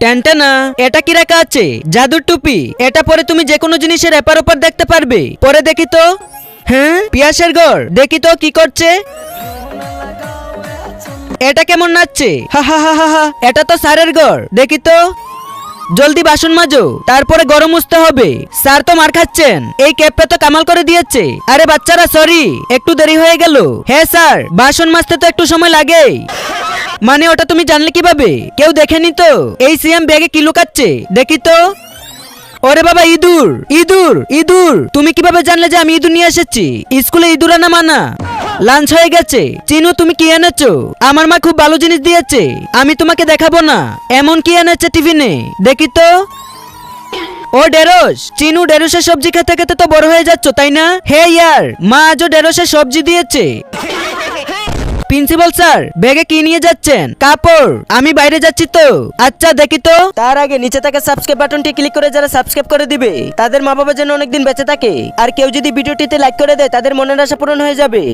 টেনটেনা, এটা কি রাখা আছে? জাদুর টুপি। এটা পরে তুমি যে কোনো জিনিসের এপার ওপার দেখতে পারবে। পরে দেখি তো। হ্যাঁ, পিয়াসের ঘর। দেখি তো কি করছে। এটা কেমন নাচছে? হা হা হা হা হা। এটা তো স্যারের ঘর। দেখি তো। জলদি বাসন মাজো, তারপরে গরম মুছতে হবে। স্যার তো মার খাচ্ছেন। এই ক্যাপটা তো কামাল করে দিয়েছে। আরে বাচ্চারা সরি, একটু দেরি হয়ে গেল। হ্যাঁ স্যার, বাসন মাজতে তো একটু সময় লাগে। মানে ওটা তুমি জানলে কিভাবে? কেউ দেখেনি তো? এই সিএম ব্যাগে কি লুকাচ্ছে? দেখি তো। ওরে বাবা, ইঁদুর ইঁদুর ইঁদুর। তুমি কিভাবে জানলে যে আমি ইঁদুর নিয়ে এসেছি? স্কুলে ইঁদুর আনা মানা। লাঞ্চ হয়ে গেছে। চিনু, তুমি কি এনেছো? আমার মা খুব ভালো জিনিস দিয়েছে, আমি তোমাকে দেখাবো না। এমন কি এনেছে টিফিনে? দেখি তো। ও ঢেঁড়স। চিনু, ঢেঁড়সের সবজি খেতে খেতে তো বড় হয়ে যাচ্ছ, তাই না? হে ইয়ার, মা আজও ঢেঁড়সের সবজি দিয়েছে। প্রিন্সিপাল স্যার, ব্যাগে কি নিয়ে যাচ্ছেন? কাপড়। আমি বাইরে যাচ্ছি তো। আচ্ছা, দেখি তো। তার আগে নিচে থাকা সাবস্ক্রাইব বাটনটি ক্লিক করে যারা সাবস্ক্রাইব করে দিবে তাদের মা বাবা যেন অনেকদিন বেঁচে থাকে। আর কেউ যদি ভিডিওটিতে লাইক করে দেয় তাদের মনের আশা পূরণ হয়ে যাবে।